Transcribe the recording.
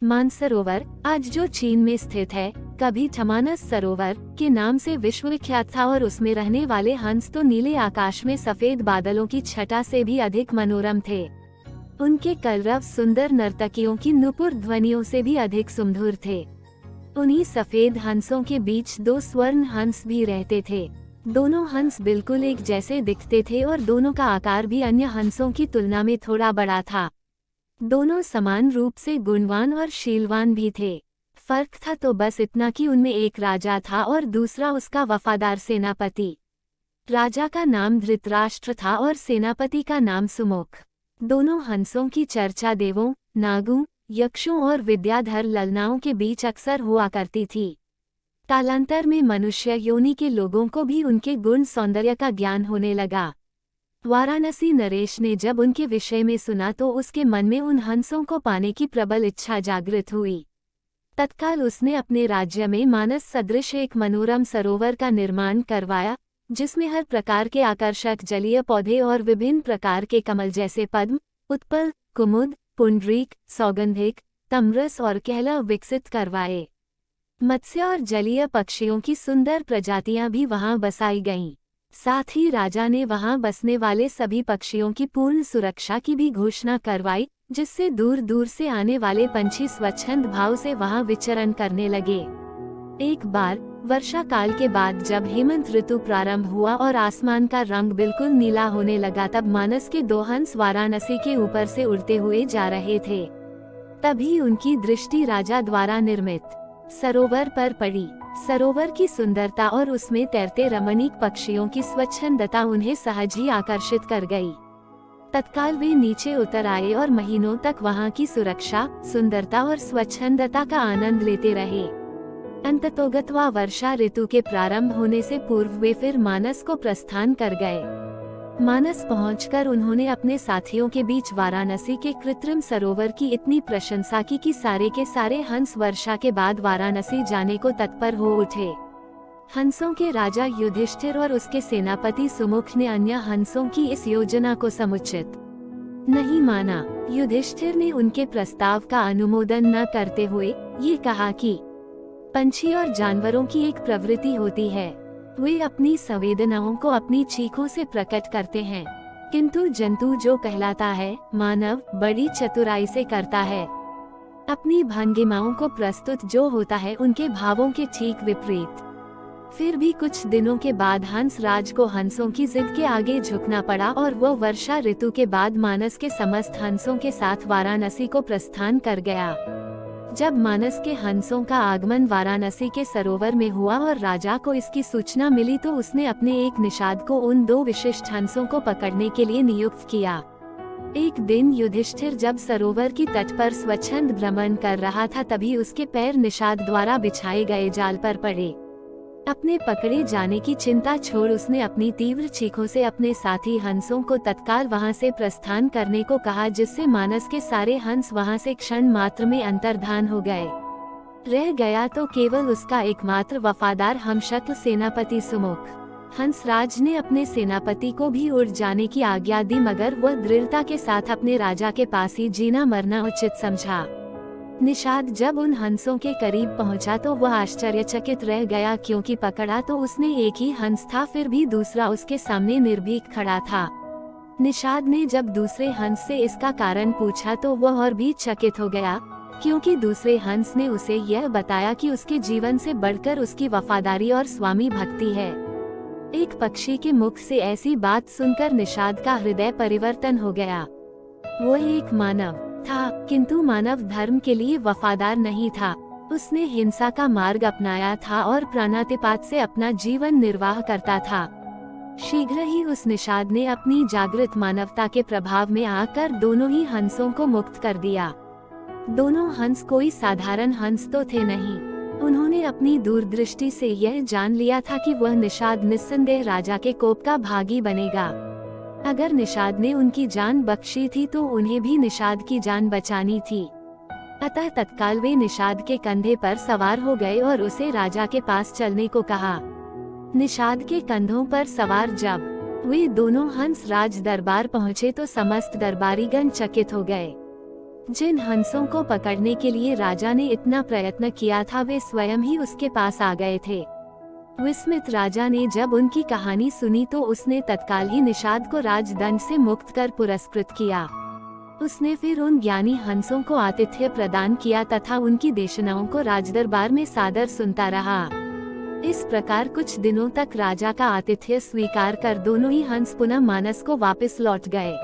मानसरोवर आज जो चीन में स्थित है, कभी ठमानस सरोवर के नाम से विश्वविख्यात था और उसमें रहने वाले हंस तो नीले आकाश में सफेद बादलों की छटा से भी अधिक मनोरम थे। उनके कलरव सुंदर नर्तकियों की नुपुर ध्वनियों से भी अधिक सुमधुर थे। उन्हीं सफेद हंसों के बीच दो स्वर्ण हंस भी रहते थे। दोनों हंस बिल्कुल एक जैसे दिखते थे और दोनों का आकार भी अन्य हंसों की तुलना में थोड़ा बड़ा था। दोनों समान रूप से गुणवान और शीलवान भी थे। फर्क था तो बस इतना कि उनमें एक राजा था और दूसरा उसका वफादार सेनापति। राजा का नाम धृतराष्ट्र था और सेनापति का नाम सुमुख। दोनों हंसों की चर्चा देवों, नागों, यक्षों और विद्याधर ललनाओं के बीच अक्सर हुआ करती थी। कालांतर में मनुष्य योनि के लोगों को भी उनके गुण सौंदर्य का ज्ञान होने लगा। वाराणसी नरेश ने जब उनके विषय में सुना तो उसके मन में उन हंसों को पाने की प्रबल इच्छा जागृत हुई। तत्काल उसने अपने राज्य में मानस सदृश एक मनोरम सरोवर का निर्माण करवाया, जिसमें हर प्रकार के आकर्षक जलीय पौधे और विभिन्न प्रकार के कमल जैसे पद्म, उत्पल, कुमुद, पुंडरीक, सौगंधिक, तमरस और कहला विकसित करवाए। मत्स्य और जलीय पक्षियों की सुंदर प्रजातियां भी वहां बसाई गईं। साथ ही राजा ने वहां बसने वाले सभी पक्षियों की पूर्ण सुरक्षा की भी घोषणा करवाई, जिससे दूर दूर से आने वाले पंछी स्वच्छंद भाव से वहां विचरण करने लगे। एक बार वर्षा काल के बाद जब हेमंत ऋतु प्रारंभ हुआ और आसमान का रंग बिल्कुल नीला होने लगा, तब मानस के दो हंस वाराणसी के ऊपर से उड़ते हुए जा रहे थे। तभी उनकी दृष्टि राजा द्वारा निर्मित सरोवर पर पड़ी। सरोवर की सुंदरता और उसमें तैरते रमणीक पक्षियों की स्वच्छंदता उन्हें सहज ही आकर्षित कर गई। तत्काल वे नीचे उतर आए और महीनों तक वहां की सुरक्षा, सुंदरता और स्वच्छंदता का आनंद लेते रहे। अंततोगत्वा वर्षा ऋतु के प्रारंभ होने से पूर्व वे फिर मानस को प्रस्थान कर गए। मानस पहुंचकर उन्होंने अपने साथियों के बीच वाराणसी के कृत्रिम सरोवर की इतनी प्रशंसा की कि सारे के सारे हंस वर्षा के बाद वाराणसी जाने को तत्पर हो उठे। हंसों के राजा युधिष्ठिर और उसके सेनापति सुमुख ने अन्य हंसों की इस योजना को समुचित नहीं माना। युधिष्ठिर ने उनके प्रस्ताव का अनुमोदन न करते हुए ये कहा कि पंछी और जानवरों की एक प्रवृत्ति होती है, वे अपनी संवेदनाओं को अपनी चीखों से प्रकट करते हैं, किंतु जंतु जो कहलाता है, मानव बड़ी चतुराई से करता है। अपनी भंगिमाओं को प्रस्तुत जो होता है उनके भावों के ठीक विपरीत। फिर भी कुछ दिनों के बाद हंस राज को हंसों की जिद के आगे झुकना पड़ा और वो वर्षा ऋतु के बाद मानस के समस्त हंसों के साथ वाराणसी को प्रस्थान कर गया। जब मानस के हंसों का आगमन वाराणसी के सरोवर में हुआ और राजा को इसकी सूचना मिली तो उसने अपने एक निषाद को उन दो विशिष्ट हंसों को पकड़ने के लिए नियुक्त किया। एक दिन युधिष्ठिर जब सरोवर की तट पर स्वच्छंद भ्रमण कर रहा था, तभी उसके पैर निषाद द्वारा बिछाए गए जाल पर पड़े। अपने पकड़े जाने की चिंता छोड़ उसने अपनी तीव्र चीखों से अपने साथी हंसों को तत्काल वहां से प्रस्थान करने को कहा, जिससे मानस के सारे हंस वहां से क्षण मात्र में अंतर्धान हो गए। रह गया तो केवल उसका एकमात्र वफादार हमशक्ल सेनापति सुमुख। हंसराज ने अपने सेनापति को भी उड़ जाने की आज्ञा दी, मगर वह दृढ़ता के साथ अपने राजा के पास ही जीना मरना उचित समझा। निषाद जब उन हंसों के करीब पहुंचा तो वह आश्चर्यचकित रह गया, क्योंकि पकड़ा तो उसने एक ही हंस था, फिर भी दूसरा उसके सामने निर्भीक खड़ा था। निषाद ने जब दूसरे हंस से इसका कारण पूछा तो वह और भी चकित हो गया, क्योंकि दूसरे हंस ने उसे यह बताया कि उसके जीवन से बढ़कर उसकी वफादारी और स्वामी भक्ति है। एक पक्षी के मुख से ऐसी बात सुनकर निषाद का हृदय परिवर्तन हो गया। वो एक मानव था, किंतु मानव धर्म के लिए वफादार नहीं था। उसने हिंसा का मार्ग अपनाया था और प्राणातिपात से अपना जीवन निर्वाह करता था। शीघ्र ही उस निषाद ने अपनी जागृत मानवता के प्रभाव में आकर दोनों ही हंसों को मुक्त कर दिया। दोनों हंस कोई साधारण हंस तो थे नहीं। उन्होंने अपनी दूरदृष्टि से यह जान लिया था कि वह निषाद निस्संदेह राजा के कोप का भागी बनेगा। अगर निषाद ने उनकी जान बख्शी थी तो उन्हें भी निषाद की जान बचानी थी। अतः तत्काल वे निषाद के कंधे पर सवार हो गए और उसे राजा के पास चलने को कहा। निषाद के कंधों पर सवार जब वे दोनों हंस राज दरबार पहुँचे तो समस्त दरबारीगण चकित हो गए। जिन हंसों को पकड़ने के लिए राजा ने इतना प्रयत्न किया था वे स्वयं ही उसके पास आ गए थे। विस्मित राजा ने जब उनकी कहानी सुनी तो उसने तत्काल ही निषाद को राजदंड से मुक्त कर पुरस्कृत किया। उसने फिर उन ज्ञानी हंसों को आतिथ्य प्रदान किया तथा उनकी देशनाओं को राजदरबार में सादर सुनता रहा। इस प्रकार कुछ दिनों तक राजा का आतिथ्य स्वीकार कर दोनों ही हंस पुनः मानस को वापस लौट गए।